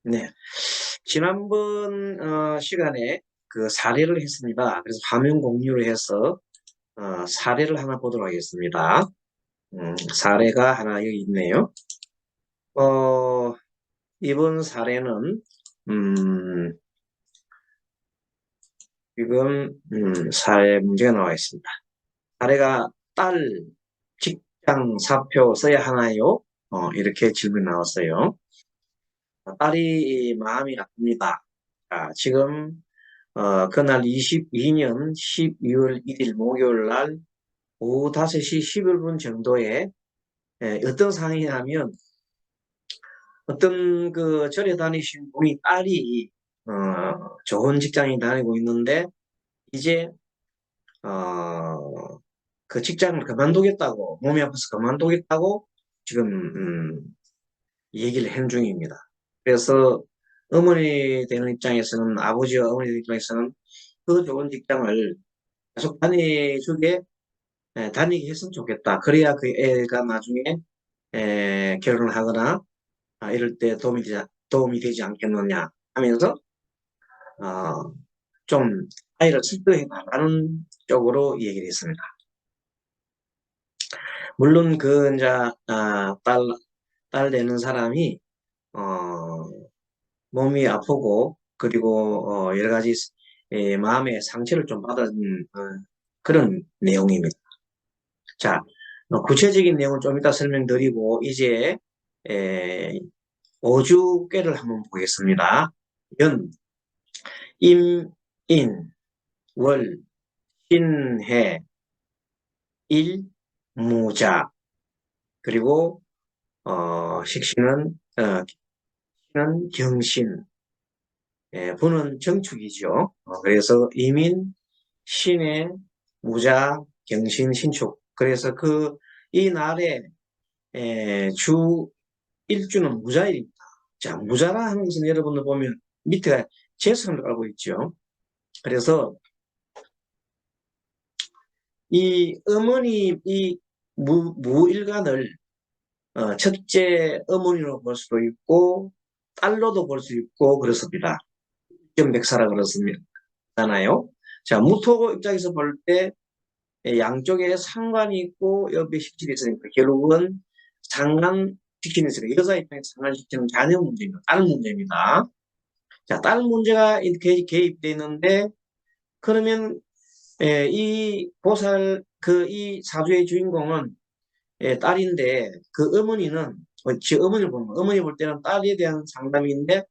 네. 지난번 시간에 그 사례를 했습니다. 그래서 화면 공유를 해서 사례를 하나 보도록 하겠습니다. 사례가 하나 여기 있네요. 어, 이번 사례는 지금 사례 문제가 나와 있습니다. 사례가 딸 직장 사표 써야 하나요? 이렇게 질문이 나왔어요. 딸이 마음이 아픕니다. 지금 그날 22년 12월 1일 목요일 날 오후 5시 11분 정도에 어떤 상황이냐면 어떤 그 절에 다니신 분이 딸이 좋은 직장에 다니고 있는데 이제 그 직장을 그만두겠다고 몸이 아파서 그만두겠다고 지금 얘기를 한 중입니다. 그래서 어머니 되는 입장에서는 아버지와 어머니 되는 입장에서는 그 좋은 직장을 계속 다니게 했으면 좋겠다. 그래야 그 애가 나중에 결혼을 하거나 이럴 때 도움이 되지 않겠느냐 하면서 어, 좀 아이를 설득해 나가는 쪽으로 얘기를 했습니다. 물론 그 이제 딸 되는 사람이 어, 몸이 아프고 그리고 여러 가지 마음의 상처를 좀 받은 그런 내용입니다. 자, 구체적인 내용은 좀 이따 설명드리고 이제 에, 5주께를 한번 보겠습니다. 연, 임, 인, 월, 신, 해, 일, 무자 그리고 식신은 신은 경신, 분은 정축이죠. 그래서 이민, 신의, 무자, 경신, 신축. 그래서 이 날에 주 일주는 무자일입니다. 자, 무자라 하는 것은 여러분들 보면 밑에 재성을 깔고 있죠. 그래서 이 어머니, 이 무일간을 첫째 어머니로 볼 수도 있고, 딸로도 볼 수 있고, 그렇습니다. 점백사라 그렇습니다잖아요. 자, 무토 입장에서 볼 때 양쪽에 상관이 있고 옆에 식신이 있으니까 결국은 상관 식신이 있으니까 여자 입장에서 상관 식신은 자녀 문제입니다. 딸 문제입니다. 자, 딸 문제가 이렇게 개입되어 있는데 그러면 이 이 사주의 주인공은 딸인데 그 어머니는 어머니를 보면 어머니 볼 때는 딸에 대한 상담인데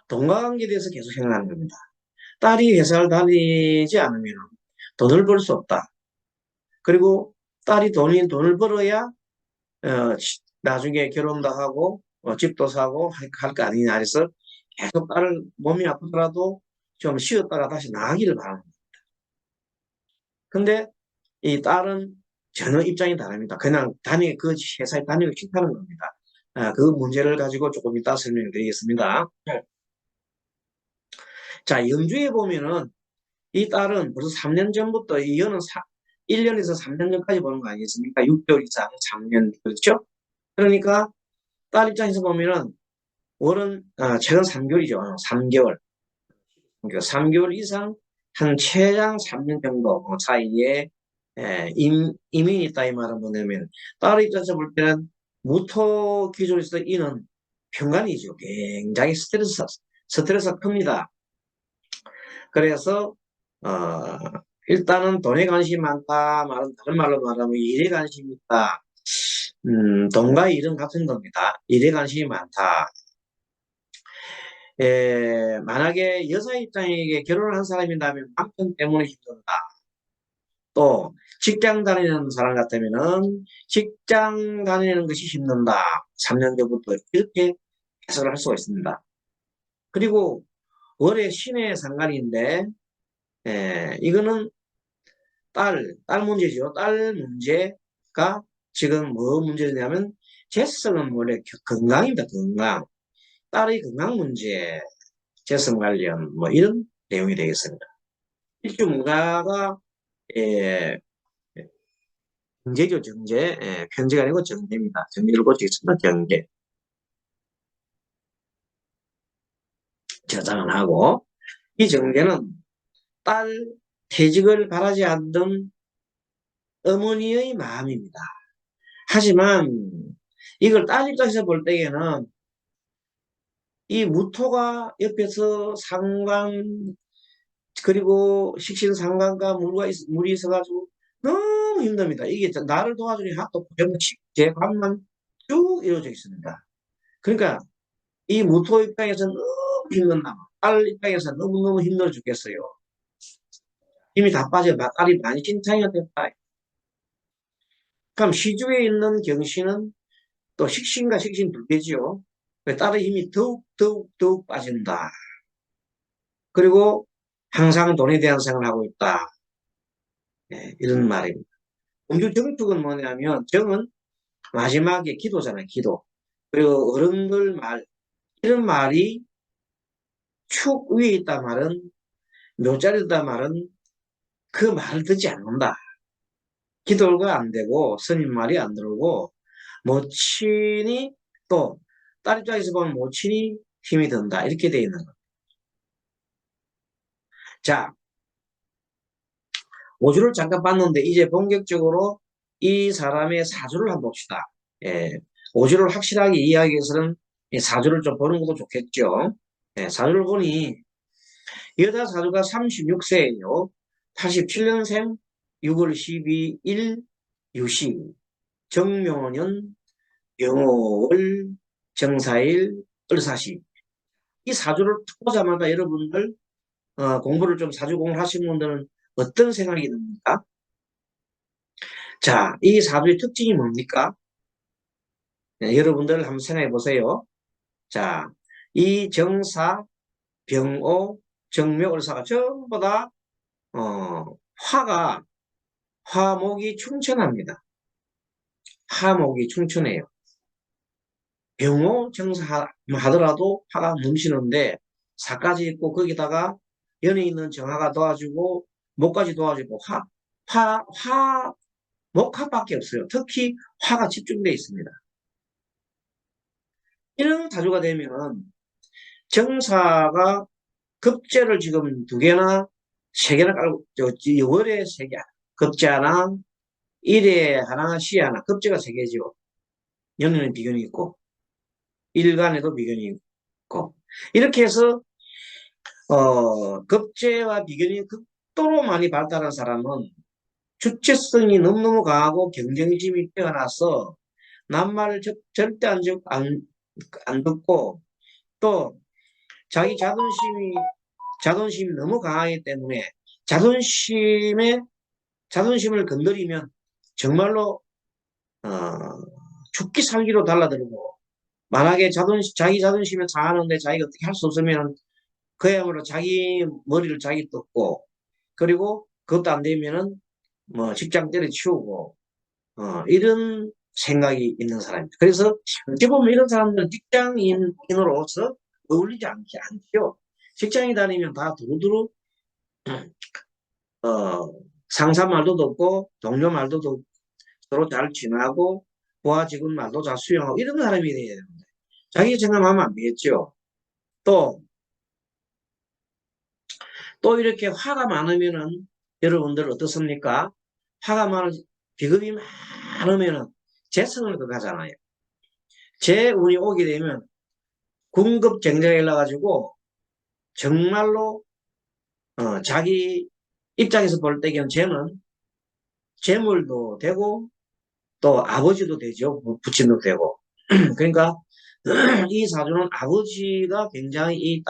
동거관계에 대해서 계속 생각하는 겁니다. 딸이 회사를 다니지 않으면 돈을 벌 수 없다. 그리고 딸이 돈을 벌어야 나중에 결혼도 하고 집도 사고 할 거 아니냐 해서 계속 딸을 몸이 아프더라도 좀 쉬었다가 다시 나가기를 바랍니다. 근데 이 딸은 전혀 입장이 다릅니다. 그냥 그 회사에 다니고 싶다는 겁니다. 그 문제를 가지고 조금 이따 설명드리겠습니다. 자, 영주에 보면은 이 딸은 벌써 3년 전부터 이거는 1년에서 3년 전까지 보는 거 아니겠습니까? 6개월 이상 3년 그렇죠? 그러니까 딸 입장에서 보면은 월은 최근 3개월이죠. 3개월. 3개월 이상 한 최장 3년 정도 사이에 이민이 있다 이 말은 뭐냐면 딸 입장에서 볼 때는 무토 기준에서 이는 평간이죠. 굉장히 스트레스가 큽니다. 그래서 어, 일단은 돈에 관심이 많다 말은 다른 말로 말하면 일에 관심이 있다. 돈과 일은 같은 겁니다. 일에 관심이 많다. 만약에 여자 입장에게 결혼을 한 사람이라면 남편 때문에 힘든다. 또 직장 다니는 사람 같으면은 직장 다니는 것이 힘든다. 3년 전부터 이렇게 해석을 할 수가 있습니다. 그리고 월의 신의 상관인데 이거는 딸 문제죠. 딸 문제가 지금 뭐 문제냐면 재성은 원래 건강입니다. 건강. 딸의 건강 문제, 재성 관련 뭐 이런 내용이 되겠습니다. 일주 문가가 예, 경제죠, 경제. 편제가 아니고 정제입니다. 정제를 고치겠습니다, 경제. 저장을 하고, 이 정제는 딸 퇴직을 바라지 않던 어머니의 마음입니다. 하지만 이걸 딸 입장에서 볼 때에는 이 무토가 옆에서 상관 그리고 식신상관과 물이 있어가지고 너무 힘듭니다. 이게 나를 도와주니 또 제 밥만 쭉 이루어져 있습니다. 그러니까 이 무토 입장에서는 너무 힘든다. 딸 입장에서 너무너무 힘들어 죽겠어요. 힘이 다 빠져 딸이 만신창이가 됐다. 그럼 시주에 있는 경신은 또 식신과 식신 두 개지요. 딸의 힘이 더욱 빠진다. 그리고 항상 돈에 대한 생각을 하고 있다. 네, 이런 말입니다. 음주 정축은 뭐냐면 정은 마지막에 기도잖아요. 기도. 그리고 어른들 말 이런 말이 축 위에 있다 말은 묘자리에 있다 말은 그 말을 듣지 않는다. 기도가 안 되고 스님 말이 안 들어오고 모친이 또 딸 입장에서 보면 모친이 힘이 든다. 이렇게 되어 있는 거예요. 자, 오주를 잠깐 봤는데 이제 본격적으로 이 사람의 사주를 한번 봅시다. 예, 오주를 확실하게 이해하기 위해서는 사주를 좀 보는 것도 좋겠죠. 예, 사주를 보니 여자 사주가 36세예요. 87년생 6월 12일 유시 정묘년 병호월 정사일 을사시 이 사주를 보자마자 여러분들 공부를 좀 사주 공부를 하신 분들은 어떤 생각이 듭니까? 자, 이 사주의 특징이 뭡니까? 네, 여러분들 한번 생각해 보세요. 자, 이 정사, 병오, 정묘, 을사가 전부 다 화가 화목이 충천합니다. 화목이 충천해요. 병오, 정사 하더라도 화가 넘치는데 사까지 있고 거기다가 연에 있는 정화가 도와주고 목까지 도와주고 목화밖에 없어요. 특히 화가 집중되어 있습니다. 이런 사주가 되면 정사가 급제를 지금 두 개나 세 개나 깔고 월에 세 개, 급제 하나, 일에 하나, 시에 하나, 급제가 세 개죠. 연에는 비견이 있고 일간에도 비견이 있고 이렇게 해서 급제와 비견이 극도로 많이 발달한 사람은 주체성이 너무너무 강하고 경쟁심이 뛰어나서 남말을 절대 안 듣고 또 자기 자존심이 너무 강하기 때문에 자존심을 건드리면 정말로 어, 죽기 살기로 달라들고 만약에 자기 자존심에 상하는데 자기가 어떻게 할 수 없으면 그야말로 자기 머리를 자기 뜯고 그리고 그것도 안 되면은 뭐 직장 때려치우고 이런 생각이 있는 사람입니다. 그래서 어찌 보면 이런 사람들은 직장인으로서 어울리지 않죠. 직장에 다니면 다 두루두루 상사 말도 듣고 동료 말도 듣고 서로 잘 지나고 부하 직원 말도 잘 수용하고 이런 사람이 돼야 되는데 자기 생각하면 안 되겠죠. 또 이렇게 화가 많으면은 여러분들 어떻습니까? 화가 많은 비급이 많으면은 재성을 극하잖아요. 재운이 오게 되면 궁급쟁자가 일어나가지고 정말로 자기 입장에서 볼 때는 쟤는 재물도 되고 또 아버지도 되죠. 부친도 되고. 그러니까 이 사주는 아버지가 굉장히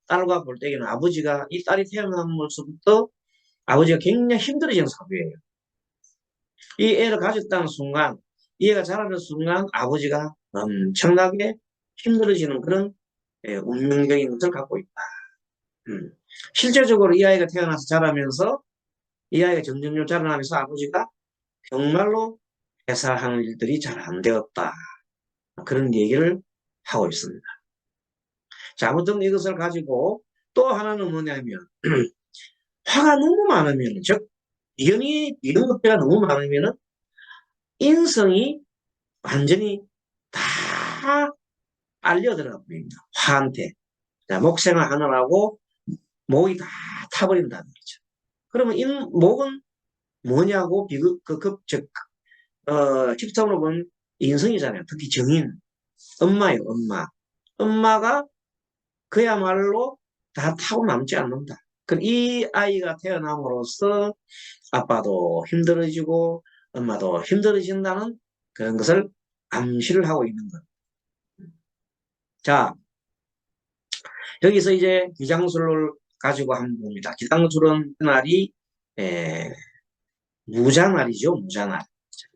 딸과 볼 때는 아버지가 이 딸이 태어남으로부터 아버지가 굉장히 힘들어지는 사주예요. 이 애를 가졌다는 순간 이 애가 자라는 순간 아버지가 엄청나게 힘들어지는 그런 운명적인 것을 갖고 있다. 실제적으로 이 아이가 태어나서 자라면서 이 아이가 점점 자라나면서 아버지가 정말로 회사하는 일들이 잘 안 되었다. 그런 얘기를 하고 있습니다. 자, 아무튼 이것을 가지고 또 하나는 뭐냐면 화가 너무 많으면 즉 이런 것들이 너무 많으면 인성이 완전히 다 빨려들어 버립니다. 화한테. 자, 목생을 하느라고 목이 다 타버린다는 거죠. 그러면 이 목은 뭐냐고 직접으로 보면 인성이잖아요. 특히 정인, 엄마예요, 엄마. 엄마가 그야말로 다 타고 남지 않는다. 그럼 이 아이가 태어남으로써 아빠도 힘들어지고 엄마도 힘들어진다는 그런 것을 암시를 하고 있는 것. 자, 여기서 이제 기장술을 가지고 한번 봅니다. 기장술은 그날이 무자날이죠. 무자날.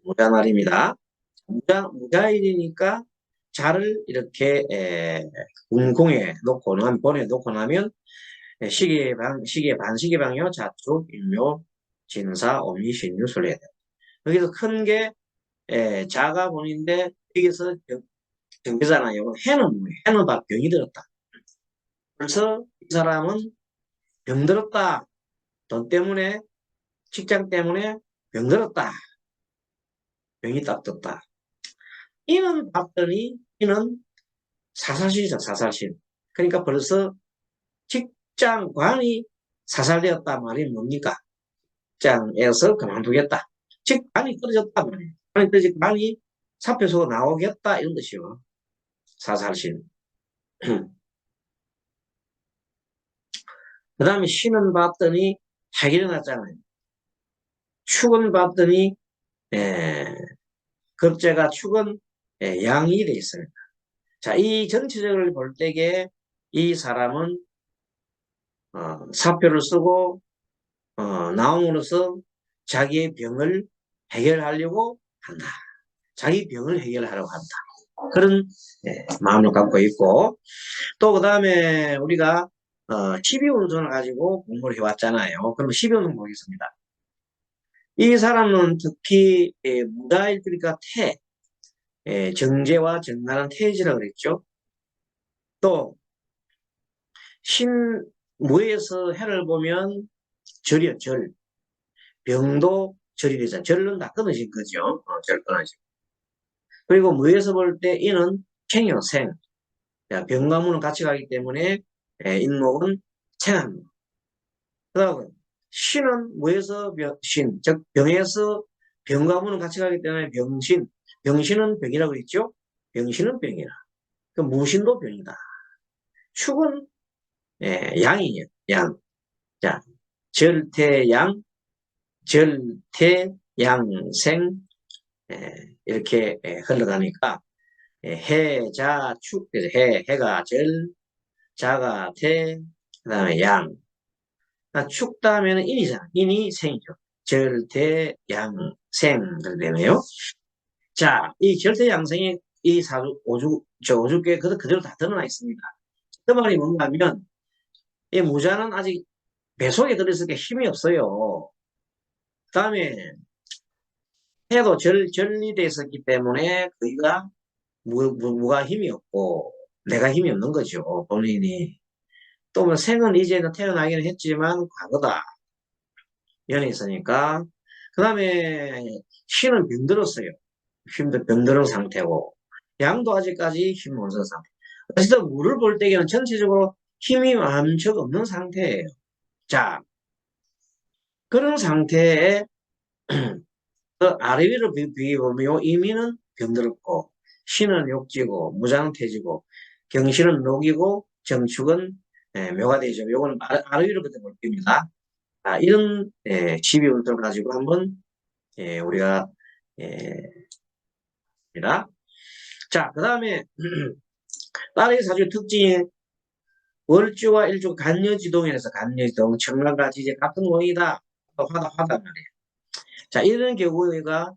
무자날입니다. 무자일이니까 자를 이렇게 공에 놓고 보내놓고 나면 시계 방요 자축 인묘 진사 오미 신유 순례. 여기서 큰 게 자가 본인데 여기서 정배잖아요. 해는 뭐예요? 해는 다 병이 들었다. 그래서 이 사람은 병들었다. 돈 때문에 직장 때문에 병들었다. 병이 딱 떴다. 이는 봤더니 이는 사살신이죠. 사살신. 그러니까 벌써 직장관이 사살되었다 말이 뭡니까? 직장에서 그만두겠다. 즉 관이 떨어졌다 말이에요. 관이 떨어지고 관이 사표서 나오겠다 이런 뜻이요. 사살신. 그 다음에 신은 봤더니 해결이 났잖아요. 축은 봤더니 급제가 축은 양이 돼 있어요. 자, 이 전체적을 볼 때에 이 사람은 사표를 쓰고 나옴으로써 자기의 병을 해결하려고 한다. 자기 병을 해결하려고 한다. 그런 마음을 갖고 있고 또 그 다음에 우리가 12운전을 가지고 공부를 해왔잖아요. 그럼 12운전 보겠습니다. 이 사람은 특히 무다일 그러니까 정제와 정나는 태지라고 그랬죠. 또 신무에서 해를 보면 절이요, 절. 병도 절이 되잖아요. 절은 다 끊어진 거죠. 절 끊어진. 그리고 무에서 볼 때 이는 생이요, 생. 병과무는 같이 가기 때문에 인목은 생합니다. 그다음 신은 무에서 신, 즉 병에서 병과무는 같이 가기 때문에 병신. 병신은 병이라고 했죠. 병신은 병이라. 그 무신도 병이다. 축은 양이에요. 양. 자, 절태양, 절태양생 이렇게 흘러가니까 해자 축 해가 절 자가 태 그다음에 양 축 다음에는 인이잖아. 인이 생이죠. 절태양생 되네요. 자, 이 절태양생이 이 사주 오주께 그대로 다 드러나 있습니다. 그 말이 뭔가 하면 이 무자는 아직 배속에 들어있을 게 힘이 없어요. 그 다음에 해도 전리돼 있었기 때문에 그이가 무가 힘이 없고 내가 힘이 없는 거죠. 본인이. 또 뭐 생은 이제는 태어나기는 했지만 과거다. 연에 있으니까. 그 다음에 신은 병들었어요. 힘도 병들은 상태고 양도 아직까지 힘이 없는 상태. 어쨌든 물을 볼 때에는 전체적으로 힘이 완전 없는 상태예요. 자, 그런 상태에 그 아래 위로 비교보면 이미는 병들었고 신은 욕지고 무장은 태지고 경신은 녹이고 정축은 묘가 되죠. 요거는 아래 위로부터 볼 겁니다. 이런 집이 운동을 가지고 한번 우리가 입니다. 자, 그 다음에 딸의 사주 특징이 월주와 일주 간여지동에서 간여지동 청란과 지제 같은 원이다. 화다 말이에요. 자, 이런 경우가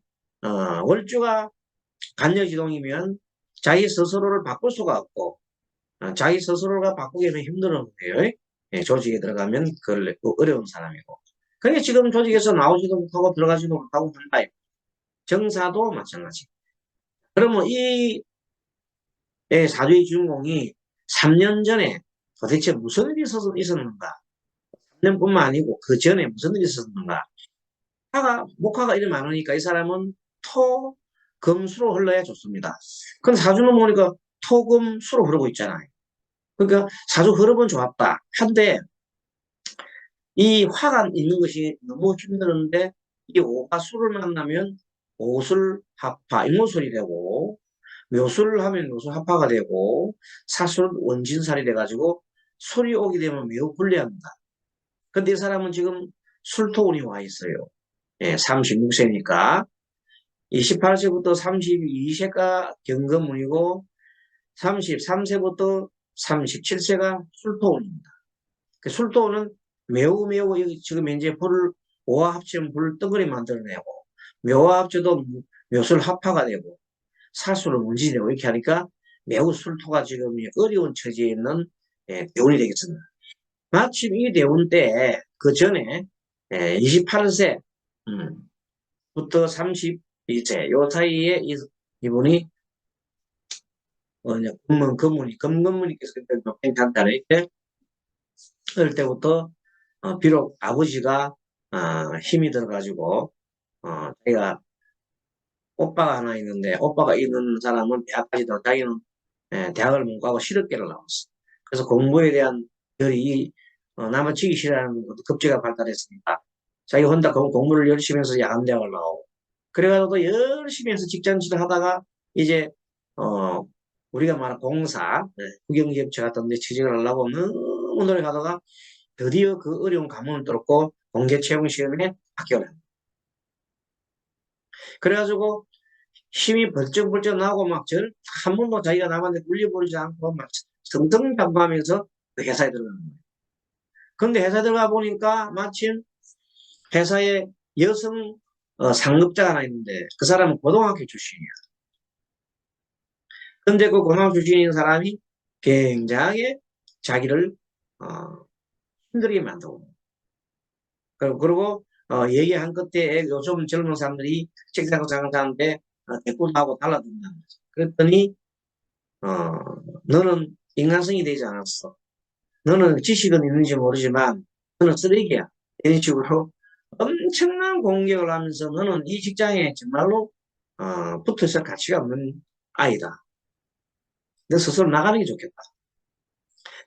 월주가 간여지동이면 자기 스스로를 바꿀 수가 없고 자기 스스로가 바꾸기는 힘든 거예요. 조직에 들어가면 그걸 어려운 사람이고. 그게 지금 조직에서 나오지도 못하고 들어가지도 못하고 한다. 정사도 마찬가지. 그러면 이 사주의 주인공이 3년 전에 도대체 무슨 일이 있었는가? 3년뿐만 아니고 그 전에 무슨 일이 있었는가? 목화가 이리 많으니까 이 사람은 토, 금수로 흘러야 좋습니다. 근데 사주는 보니까 토, 금, 수로 흐르고 있잖아요. 그러니까 사주 흐름은 좋았다. 한데 이 화가 있는 것이 너무 힘들었는데 이 오가 술을 만나면 오술 합파 임오술이 되고 묘술을 하면 묘술 합파가 되고 사술은 원진살이 돼가지고 술이 오게 되면 매우 불리합니다. 근데 이 사람은 지금 술토운이 와 있어요. 예, 36세니까 28세부터 32세가 경금운이고 33세부터 37세가 술토운입니다. 그 술토는 매우 여기 지금 현재 불을 오와 합치면 불을 덩어리 만들어내고 묘와 합쳐도 묘술 합파가 되고 사수를 문지되고 이렇게 하니까 매우 술토가 지금 어려운 처지에 있는 대운이 되겠습니다. 마침 이 대운 때 그 전에 28세 부터 32세 요 사이에 이분이 금건문이께서 그때 괜찮다는 때 어릴 때부터 비록 아버지가 힘이 들어가지고 자기가 오빠가 하나 있는데 오빠가 있는 사람은 대학까지 도 자기는 대학을 못 가고 실업계를 나왔어. 그래서 공부에 대한 열이 남아치기 싫어하는 것도 급제가 발달했으니까 자기 혼자 공부를 열심히 해서 야간대학을 나오고 그래가지고 열심히 해서 직장질을 하다가 이제 우리가 말하는 공사 국영기업체 같은 데 취직을 하려고 너무 노력하다가 드디어 그 어려운 가문을 뚫고 공개 채용 시험에 합격을 합니다. 그래가지고 힘이 벌쩍벌쩍 나고 막 한 번도 자기가 남한테 물려버리지 않고 막 성성장구하면서 그 회사에 들어가는 거예요. 근데 회사에 들어가 보니까 마침 회사에 여성 상급자가 하나 있는데 그 사람은 고등학교 출신이야. 근데 그 고등학교 출신인 사람이 굉장히 자기를 힘들게 만들고 그리고 얘기한 끝에 요즘 젊은 사람들이 책상 장사하는데 대꾸도 하고 달라든다는 거죠. 그랬더니 어, 너는 인간성이 되지 않았어. 너는 지식은 있는지 모르지만 너는 쓰레기야. 이런 식으로 엄청난 공격을 하면서 너는 이 직장에 정말로 붙어 있을 가치가 없는 아이다. 너 스스로 나가는 게 좋겠다.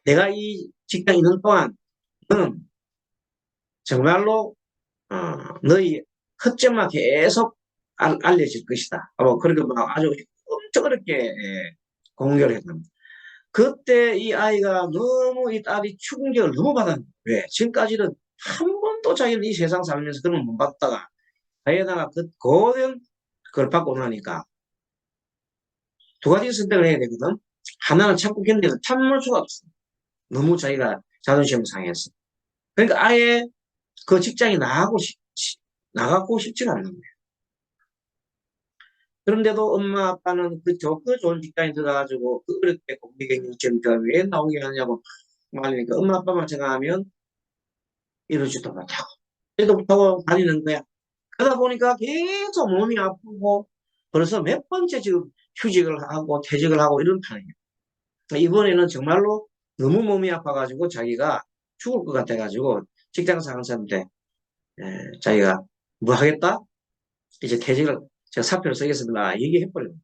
내가 이 직장에 있는 동안 너는 정말로 너희 허점만 계속 알려질 것이다. 그렇게 막 아주 엄청 어렵게 공격을 했답니다. 그때 이 아이가 너무 이 딸이 충격을 너무 받았는데 왜? 지금까지는 한 번도 자기는 이 세상 살면서 그런 못 받다가 자기다가 그 고된 그걸 받고 나니까 두 가지 선택을 해야 되거든. 하나는 참고 견뎌서 참을 수가 없어. 너무 자기가 자존심을 상했어. 그러니까 아예 그 직장에 나가고 싶지가 않는 거예요. 그런데도 엄마 아빠는 그 좋은 직장에 들어가가지고 그 어렵게 공기경영시험 왜 나오게 하냐고 말하니까 엄마 아빠만 생각하면 이러지도 못하고 이러지도 못하고 다니는 거야. 그러다 보니까 계속 몸이 아프고 벌써 몇 번째 지금 휴직을 하고 퇴직을 하고 이런 판이에요. 이번에는 정말로 너무 몸이 아파가지고 자기가 죽을 것 같아가지고 직장 상사한테 자기가 뭐 하겠다? 이제 퇴직을 제가 사표를 쓰겠습니다. 얘기해버려요.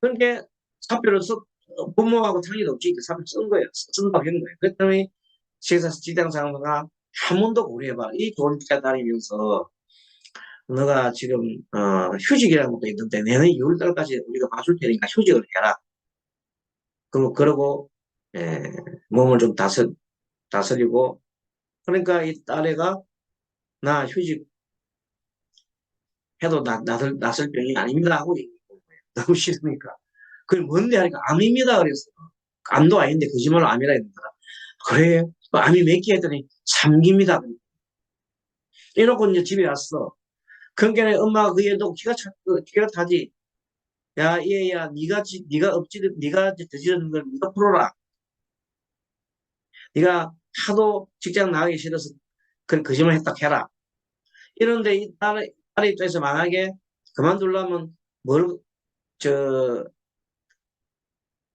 그러니까 사표를 부모하고 상의도 없이 사표 쓴 거예요. 쓴다고 한 거예요. 그랬더니 직장 상사가 한 번 더 고려해봐. 이 좋은 직장 다니면서 너가 지금 휴직이라는 것도 있는데 내년 6월달까지 우리가 봐줄 테니까 휴직을 해라. 그러고 몸을 좀 다스리고 그러니까 이 딸애가 나 휴직 해도 나설 병이 아닙니다 하고 얘기해 거예요. 너무 싫으니까. 그게 뭔데 하니까 암입니다 그랬어. 암도 아닌데 거짓말로 암이라 했는다. 그래 암이 몇 개 했더니 3기입니다. 이러고 이제 집에 왔어. 그러니까 엄마가 그 얘도 기가 타지. 야 얘야 네가 저지른 걸 네가 풀어라. 네가 하도 직장 나가기 싫어서 그 거짓말 했다 해라. 이런데 이 딸 입장에서 만약에 그만두려면 저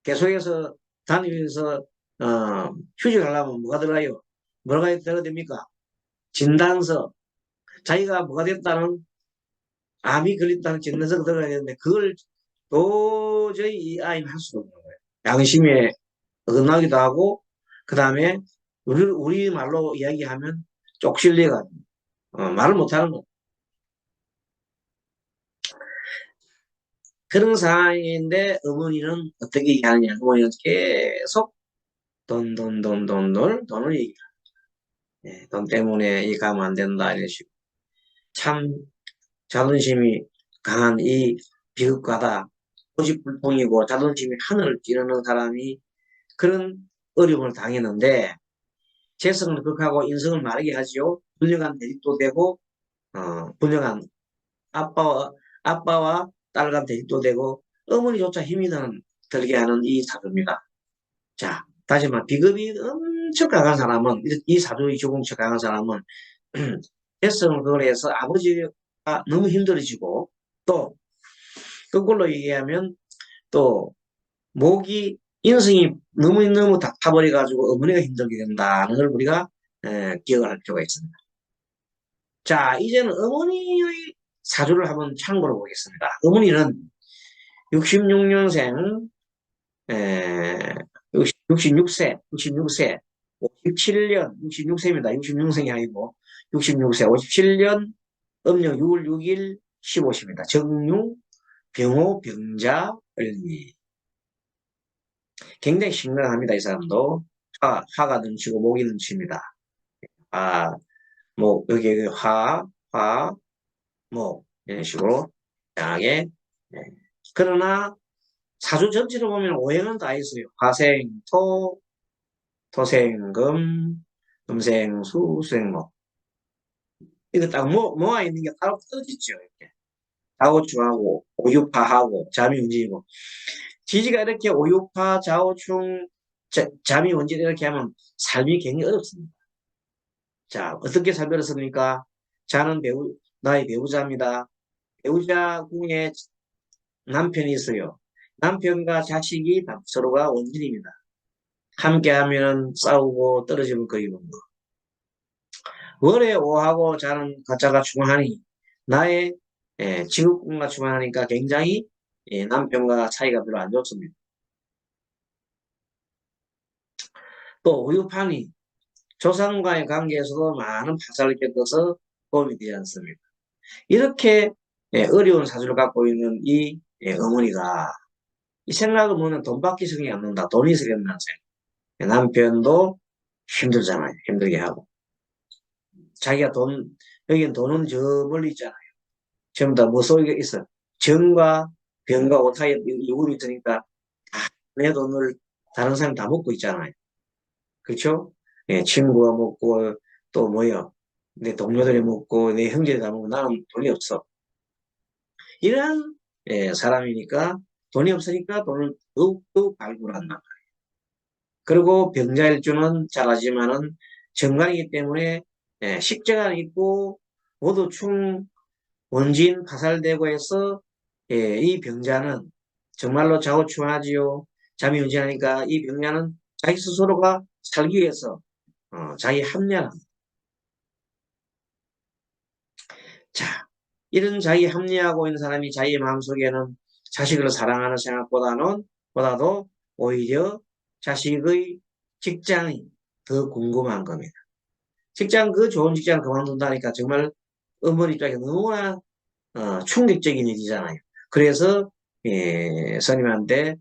계속해서 다니면서 휴직하려면 뭐가 들어가요? 뭐가 들어야 됩니까? 진단서. 자기가 뭐가 됐다는 암이 걸렸다는 진단서가 들어가야 되는데 그걸 도저히 이 아이는 할 수가 없는 거예요. 양심에 어긋나기도 하고, 그 다음에 우리 말로 이야기하면 쪽실리가 말을 못하는 거. 그런 상황인데 어머니는 어떻게 얘기하느냐. 어머니는 계속 돈을 얘기해. 돈 때문에 이 가면 안 된다. 이런 식으로. 참 자존심이 강한 이 비극가다. 고집불통이고 자존심이 하늘을 찌르는 사람이 그런 어려움을 당했는데 재성을 극하고 인성을 마르게 하지요. 불량한 대립도 되고 불량한 아빠와 딸간 대립도 되고 어머니조차 힘이 들게 하는 이 사주입니다. 자, 다시 말해 비겁이 엄청 강한 사람은 이 사주의 조공처 강한 사람은 재성을 그걸 해서 아버지가 너무 힘들어지고 또 그걸로 얘기하면 또 목이 인성이 너무너무 다 타버려가지고 어머니가 힘들게 된다는 걸 우리가 기억을 할 필요가 있습니다. 자, 이제는 어머니의 사주를 한번 참고로 보겠습니다. 어머니는 66년생, 66세, 57년, 66세입니다. 66생이 아니고 66세, 57년 음력 6월 6일 15시입니다. 정유, 병호, 병자, 을미. 굉장히 심각합니다. 이 사람도. 화가 넘치고 목이 넘칩니다. 아, 여기 이런 식으로 다양하게. 네. 그러나 사주 전체로 보면 오행은 다 있어요. 화생, 토생, 금생, 수생, 이거 딱 모아 있는 게 따로 떨어지죠. 이렇게. 좌우충하고, 오유파하고, 자미운진이고. 지지가 이렇게 오유파, 좌우충, 자미운진 이렇게 하면 삶이 굉장히 어렵습니다. 자, 어떻게 삶이 어렵습니까? 자는 나의 배우자입니다. 배우자 궁에 남편이 있어요. 남편과 자식이 서로가 원진입니다. 함께하면 싸우고 떨어지면 거리는 거. 월에 오하고 자는 가짜가 중하니 나의 직업궁과 중하니까 굉장히 남편과 차이가 별로 안 좋습니다. 또 우유판이 조상과의 관계에서도 많은 파살을 겪어서 도움이 되지 않습니다. 이렇게 어려운 사주를 갖고 있는 이 어머니가 이 생각을 보면 돈 받기 생각이 안 난다. 돈이 있어야 된다는 생각. 남편도 힘들잖아요. 힘들게 하고. 자기가 여기는 돈은 저 멀리 있잖아요. 전부 다 뭐 속에 있어. 정과 병과 오타에 요금이 있으니까 내 돈을 다른 사람이 다 먹고 있잖아요. 그렇죠? 친구가 먹고 또 뭐요? 내 동료들이 먹고 내 형제들이 다 먹고 나는 돈이 없어. 이런 사람이니까 돈이 없으니까 돈을 더욱 발굴한다. 그리고 병자일주는 잘하지만은 정관이기 때문에 식재가 있고 모두 원진 파살되고 해서 이 병자는 정말로 좌우충하지요. 잠이 운전하니까 이 병자는 자기 스스로가 살기 위해서 자기 합리화합니다. 자, 이런 자기 합리화하고 있는 사람이 자기 마음속에는 자식을 사랑하는 생각보다도 오히려 자식의 직장이 더 궁금한 겁니다. 그 좋은 직장 그만둔다니까 정말 어머니 입장에 너무나 충격적인 일이잖아요. 그래서 스님한테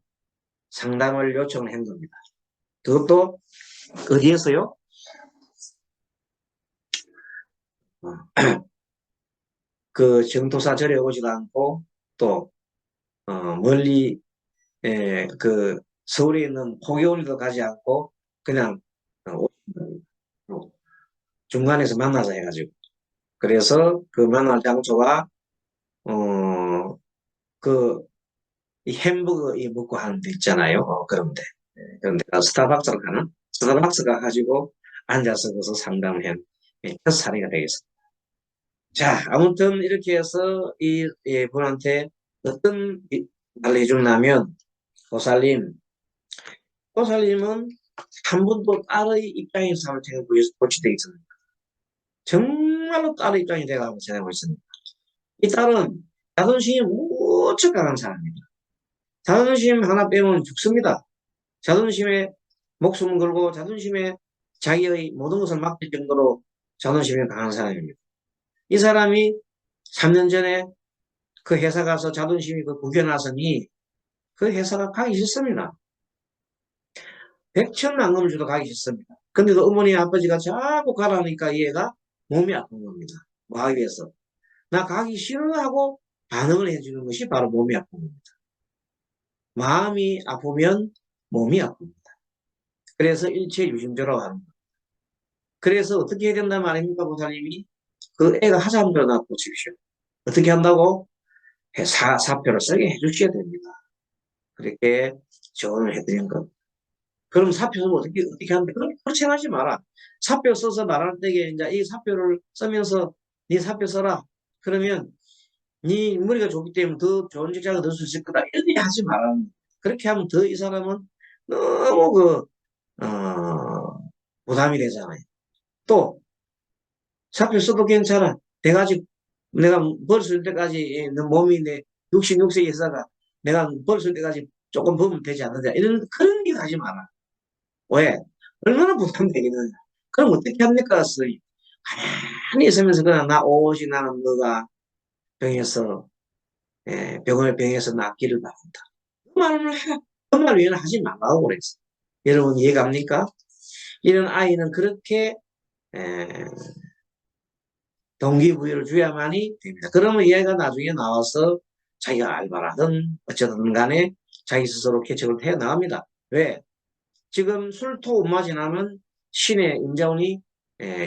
상담을 요청을 한 겁니다. 그것도 어디에서요? 그 정토사절에 오지도 않고 또 멀리 그 서울에 있는 포교원에도 가지 않고 그냥 중간에서 만나자 해가지고 그래서 그 만날 장소가 그 햄버거 먹고 하는 데 있잖아요. 그런데 그런데 스타벅스 가가지고 앉아서 거기서 상담을 한 첫 사례가 되겠습니다. 자, 아무튼 이렇게 해서 이 분한테 어떤 말을 해주냐면 보살님은 한 번도 딸의 입장에서 한번 생각해 보실 때 있습니다. 정말로 딸의 입장이 돼가지고 생각하고 있습니다. 이 딸은 자존심이 무척 강한 사람입니다. 자존심 하나 빼면 죽습니다. 자존심에 목숨 걸고 자존심에 자기의 모든 것을 맡길 정도로 자존심이 강한 사람입니다. 이 사람이 3년 전에 그 회사 가서 자존심이 그 구겨나서니 그 회사가 가기 싫습니다. 백천만금을 줘도 가기 싫습니다. 근데도 어머니 아버지가 자꾸 가라니까 얘가 몸이 아픈 겁니다. 뭐 하기 위해서. 나 가기 싫어하고 반응을 해주는 것이 바로 몸이 아픈 겁니다. 마음이 아프면 몸이 아픕니다. 그래서 일체 유심조라고 하는 거예요. 그래서 어떻게 해야 된단 말입니까, 보살님이? 그 애가 하자는 대로 놔두십시오. 어떻게 한다고? 사표를 쓰게 해주셔야 됩니다. 그렇게 조언을 해드린 겁니다. 그럼 사표 쓰면 어떻게 하는데? 그렇게 하지 마라. 사표 써서 말할 때에 이제 이 사표를 쓰면서 네 사표 써라. 그러면 네 머리가 좋기 때문에 더 좋은 직장을 얻을 수 있을 거다. 이런 얘기 하지 마라. 그렇게 하면 더 이 사람은 너무 부담이 되잖아요. 또 사표 써도 괜찮아. 내가 벌쓸 때까지 내 몸이 내 66세 여사가 내가 벌쓸 때까지 조금 보면 되지 않느냐. 이런 그런 얘기 하지 마라. 왜? 얼마나 부담되겠느냐. 그럼 어떻게 합니까? 가만히 있으면서 그냥 나 오직 나는 너가 병에서 병에서 낫기를 바란다. 그 말을 해. 그 말 외에는 하지 말라고 그랬어. 여러분 이해갑니까? 이런 아이는 그렇게 에, 동기부여를 줘야만이 됩니다. 그러면 얘가 나중에 나와서 자기가 알바라든 어쨌든 간에 자기 스스로 개척을 해 나갑니다. 왜? 지금 술토 음마 지나면 신의 임자운이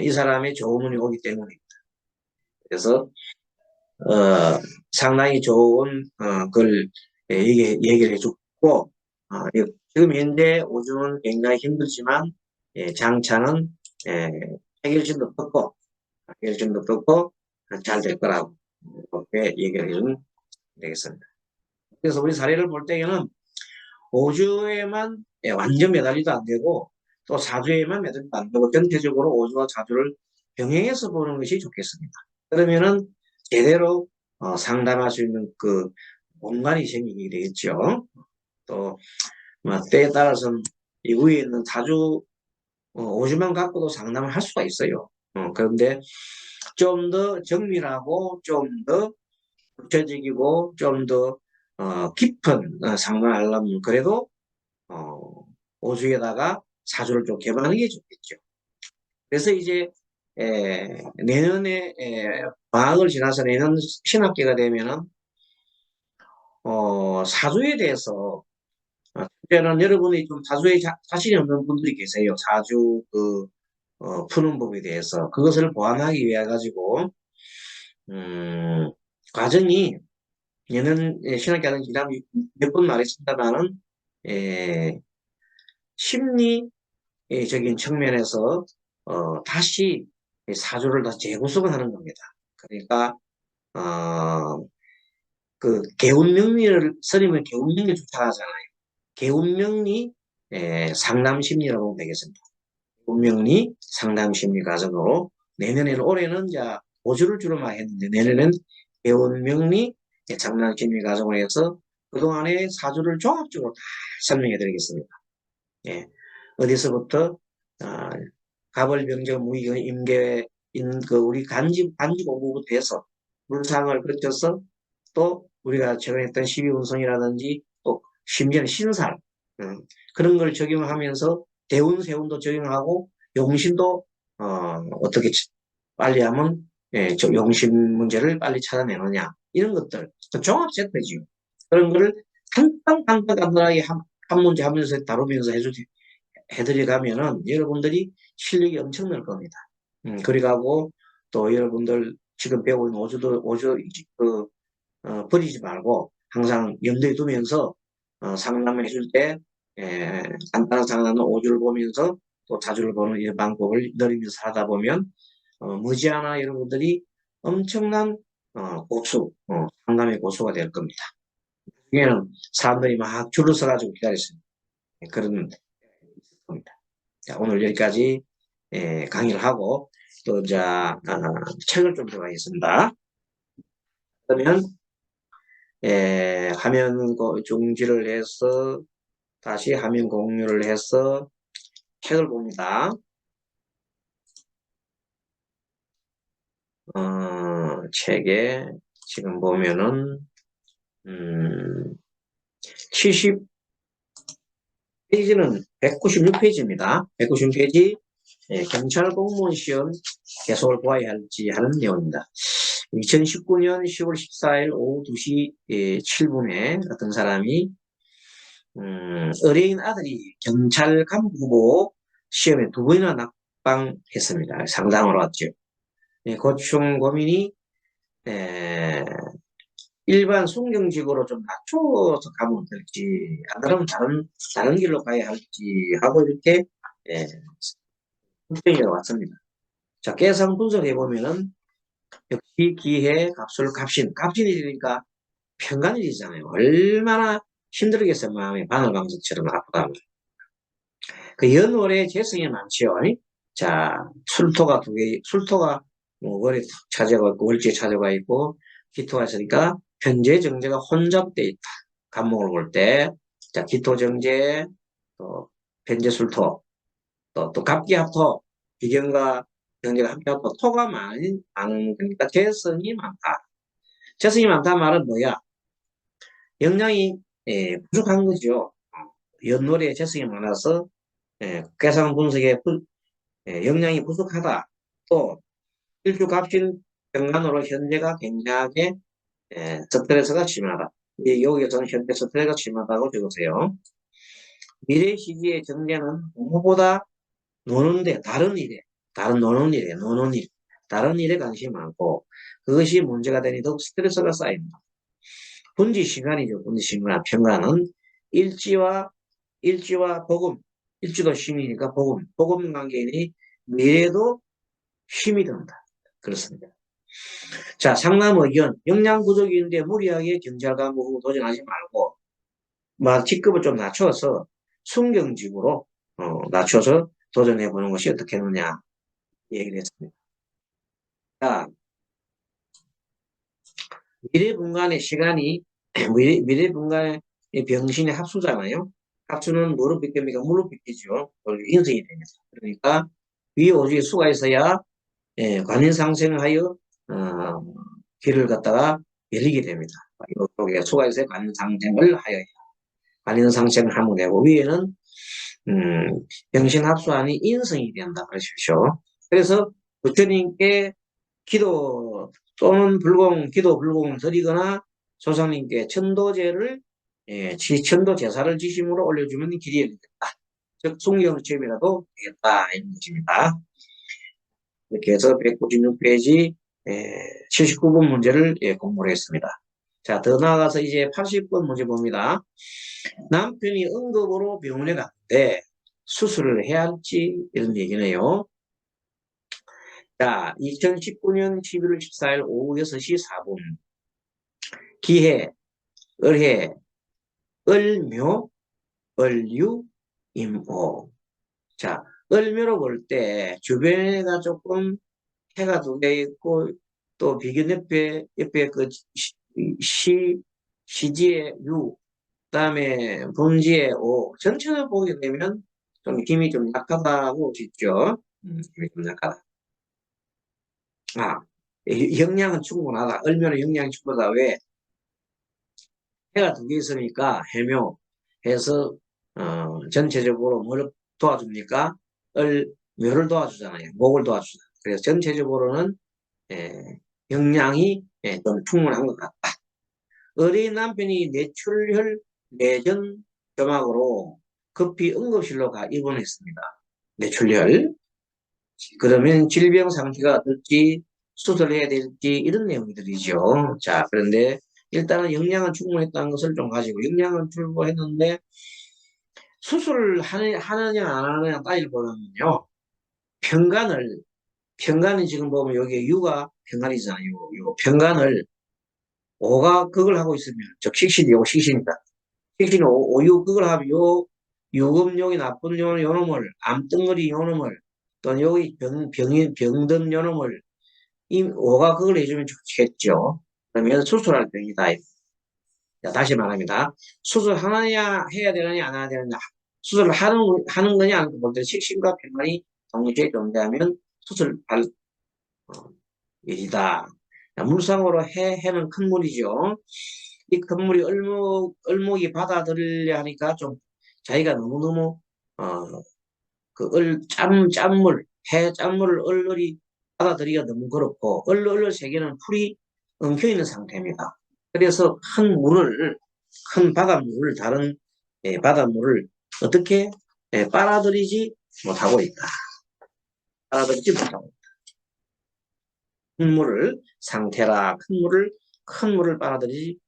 이 사람의 조문이 오기 때문입니다. 그래서 상당히 좋은 걸 얘기를 해줬고 지금 현재 오중은 굉장히 힘들지만 장차는 예, 해결점도 떴고 해결점도 떴고 잘 될 거라고 그렇게 얘기를 해주면 되겠습니다. 그래서 우리 사례를 볼 때에는 5주에만 완전 매달리도 안 되고 또 4주에만 매달리도 안 되고 전체적으로 5주와 4주를 병행해서 보는 것이 좋겠습니다. 그러면은 제대로 상담할 수 있는 그 공간이 생기게 되겠죠. 또 때에 따라서는 이후에 있는 4주 5주만 갖고도 상담을 할 수가 있어요. 그런데 좀 더 정밀하고 좀 더 구체적이고 좀 더 깊은 상담을 하려면 그래도 어, 5주에다가 4주를 좀 개방하는 게 좋겠죠. 그래서 이제 내년에 방학을 지나서 내년 신학기가 되면은 4주에 대해서 특별한 여러분이 좀 사주에 자신이 없는 분들이 계세요. 사주 푸는 법에 대해서 그것을 보완하기 위해 가지고 음, 과정이 얘는 신학기 하는 지난 몇번 말했습니다만은 심리적인 측면에서 다시 사주를 다시 재구성을 하는 겁니다. 그러니까 어, 그 개운명리를 스님은 개운명리 주창하잖아요. 개운명리 상담심리라고 보면 되겠습니다. 개운명리 상담심리 과정으로 내년에는 올해는 이제 5주를 주로 많이 했는데 내년에는 개운명리 상담심리 과정으로 해서 그동안의 사주를 종합적으로 다 설명해 드리겠습니다. 예. 어디서부터 아, 가벌병정 무의경 임계 우리 간지 공부부터 해서 물상을 거쳐서 또 우리가 최근에 했던 12운성이라든지 또 심지어는 신살 그런 걸 적용하면서 대운세운도 적용하고 용신도 어떻게 빨리 하면 용신 문제를 빨리 찾아내느냐 이런 것들 종합 세트죠. 그런 거를 간단하게 한 문제 하면서 다루면서 해드려가면은 여러분들이 실력이 엄청날 겁니다. 그리고 또 여러분들 지금 배우고 있는 오주 버리지 말고 항상 염두에 두면서 상담을 해줄 때 간단한 상담은 오주를 보면서 또 자주를 보는 이 방법을 늘리면서 하다 보면 머지않아 여러분들이 엄청난 상담의 고수가 될 겁니다. 중에는 사람들이 막 줄을 서가지고 기다렸습니다. 그런 겁니다. 자, 오늘 여기까지 강의를 하고 또 책을 좀 들어가겠습니다. 그러면 화면 중지를 해서 다시 화면 공유를 해서 책을 봅니다. 책에 지금 보면은 70페이지는 196페이지입니다. 196페이지 경찰 공무원 시험 개속을 보아야 할지 하는 내용입니다. 2019년 10월 14일 오후 2시 7분에 어떤 사람이 어린 아들이 경찰 간부 후보 시험에 2번이나 낙방했습니다. 상당으로 왔죠. 고충 고민이 일반 순경직으로 좀 낮춰서 가면 될지, 안 그러면 다른 길로 가야 할지 하고 이렇게 결정이 왔습니다. 자, 계산 분석해 보면은 역시 기회, 값을 갑신이니까 편간일이잖아요. 얼마나 힘들겠어요. 마음이 바늘방석처럼 아프다면. 그 연월에 재성이 많지요. 자, 술토가 술토가 뭐 월에 차지가 있고 월지에 차지가 있고 기토가 있으니까 현재 정제가 혼잡돼 있다. 간목을 볼 때, 자, 기토 정제, 또 현재 술토, 또 갑기합토, 비견과 정제가 합기합토, 토가 많은 그러니까 재성이 많다. 재성이 많다는 말은 뭐야? 영양이 부족한 거죠. 연월에 재성이 많아서 계산 분석에 영양이 부족하다. 또 일주갑신 병간으로 현재가 굉장하게 스트레스가 심하다. 여기에서는 현재 스트레스가 심하다고 적으세요. 미래 시기의 정제는 공부보다 노는데 다른 일에 관심이 많고 그것이 문제가 되니 더욱 스트레스가 쌓입니다. 분지 시간이죠. 분지 시간 평가는 일지와 복음, 일지도 힘이니까 복음 관계이니 미래도 힘이 든다. 그렇습니다. 자, 상남 의견, 역량 부족인데 무리하게 경찰 간부 도전하지 말고, 직급을 좀 낮춰서 순경직으로 낮춰서 도전해보는 것이 어떻겠느냐 얘기를 했습니다. 자, 미래분간의 시간이 미래분간의 병신의 합수잖아요. 합수는 뭐로 비깁니까? 물로 비기죠. 인성이 됩니다. 그러니까 위 오직에 수가 있어야 관인상생을 하여 길을 갖다가 열리게 됩니다. 이쪽에 수가 있어야 관인상생을 하여 관인상생을 하면 되고 위에는 병신합수하니 인성이 된다 그러십시오. 그래서 부처님께 기도 또는 기도 불공을 드리거나 조상님께 천도제를 천도 제사를 지심으로 올려주면 길이 열리겠다. 즉 숭경체험이라도 되겠다 이런 것입니다. 이렇게 해서 196페이지 79번 문제를 공부를 했습니다. 자, 더 나아가서 이제 80번 문제 봅니다. 남편이 응급으로 병원에 갔는데 수술을 해야 할지 이런 얘기네요. 자, 2019년 11월 14일 오후 6시 4분 기해, 을해, 을묘, 을유, 임오. 자, 을묘로 볼 때 주변에가 조금 해가 두 개 있고 또 비견 옆에 그 시지의 유, 그다음에 분지의 오. 전체를 보게 되면 좀 힘이 좀 약하다고 짓죠. 힘이 좀 약하다. 아, 영양은 충분하다. 얼마나 영양이 충분하다. 왜? 해가 두 개 있으니까 해묘해서 전체적으로 뭘 도와줍니까? 묘를 도와주잖아요. 목을 도와주잖아요. 그래서 전체적으로는 영양이 좀 충분한 것 같다. 어린 남편이 뇌출혈 내전 점막으로 급히 응급실로 입원했습니다. 뇌출혈. 그러면 질병 상태가 어떨지 수술해야 될지 이런 내용들이죠. 자, 그런데 일단은 영양은 충분했다는 것을 좀 가지고 영양은 충분했는데 수술을 하느냐 안 하느냐 따질보면요. 편간이 지금 보면 여기 유가 편간이잖아요. 요 편간을 오가 그걸 하고 있으면 즉 식신이고 식신이다. 식신 오유 그걸 하면 요 유금용이 나쁜 요놈을 암덩어리 요놈을 또 여기 병든 요놈을 오가 그걸 해주면 좋겠죠. 그러면 수술할 병이다. 자, 다시 말합니다. 수술 하느냐 해야 되느냐 안 해야 되느냐 수술을 하는 거냐 하는 볼 때 식신과 평간이 동시에 존재하면 수술 일이다. 물상으로 해는 큰 물이죠. 이 큰 물이 을목이 받아들이려 하니까 좀 자기가 너무너무 짠물, 해 짠물을 을이 받아들이기가 너무 그렇고 을을 세계는 풀이 엉켜 있는 상태입니다. 그래서 큰 바닷물을 다른 바닷물을 어떻게 빨아들이지 못하고 있다. 빨아들이지 못하고 있다. 상태라 큰 물을 빨아들이지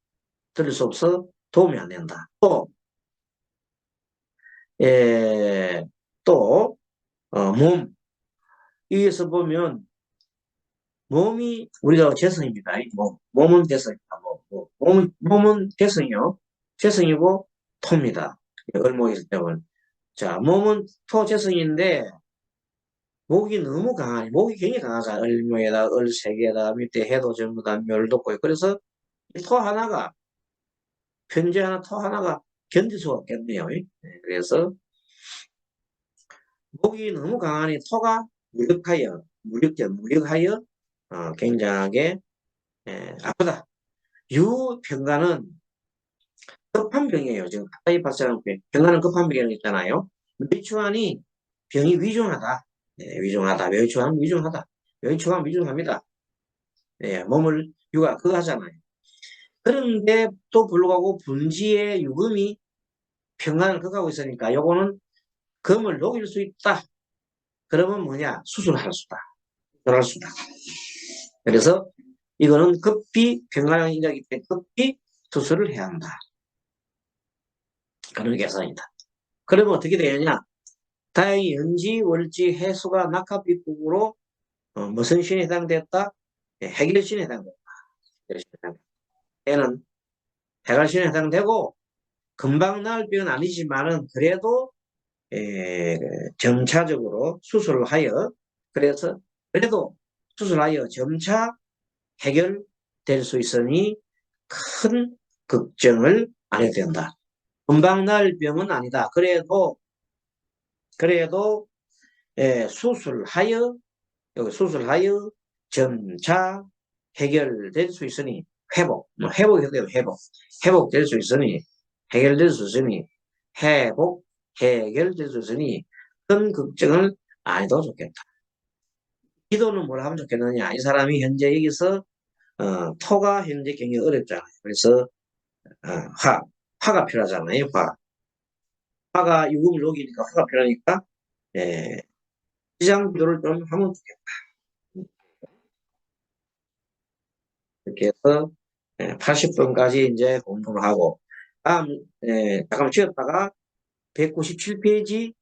들을 수 없어 도움이 안 된다. 예, 또 몸 위에서 보면 몸이 우리가 재성입니다. 몸은 재성입니다. 몸은 재성이요. 재성이고 토입니다. 을목이 때문에. 자, 몸은 토 재성인데 목이 굉장히 강하잖아. 을목에다 을세개에다 밑에 해도 전부 다 멸도고 그래서 토 하나가 편제 하나 토 하나가 견딜 수가 없겠네요. 그래서 목이 너무 강하니 토가 무력하여 굉장하게 아프다. 유병간은 급한 병이에요. 지금 가까이 봤을 때 병간은 급한 병이 있잖아요. 뇌추환이 병이 위중하다. 위중하다. 위중하다. 뇌추환 위중합니다. 몸을 유가 그거 하잖아요. 그런데 또 불구하고 분지의 유금이 병간을 극하고 있으니까 요거는 금을 녹일 수 있다. 그러면 뭐냐? 수술할 수다. 수술할 수다. 그래서 이거는 급히 병간을 인자기 때문에 급히 수술을 해야 한다. 그런 계산이다. 그러면 어떻게 되느냐? 다행히 연지, 월지, 해수가 낙합입국으로 무슨 신에 해당됐다? 해결신에 해당됐다. 얘는 해갈신에 해당되고 금방 나을 병은 아니지만은 그래도 점차적으로 수술을 하여 그래도 수술하여 점차 해결될 수 있으니 큰 걱정을 안 해도 된다. 금방 나을 병은 아니다. 그래도 수술하여 점차 해결될 수 있으니 회복될 수 있으니 해결될 수 있으니 큰 걱정을 안 해도 좋겠다. 기도는 뭘 하면 좋겠느냐? 이 사람이 현재 여기서 토가 현재 굉장히 어렵잖아요. 그래서 화가 필요하잖아요. 화가 유금을 녹이니까 화가 필요하니까 시장 기도를 좀 하면 좋겠다. 이렇게 해서 80번까지 이제 공부를 하고 잠깐만 쉬었다가 197페이지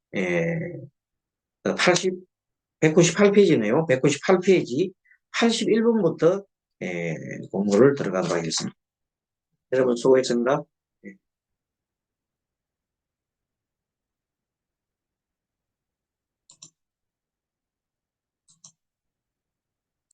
198페이지네요. 198페이지 81번부터 공부를 들어가도록 하겠습니다. 여러분 수고했습니다.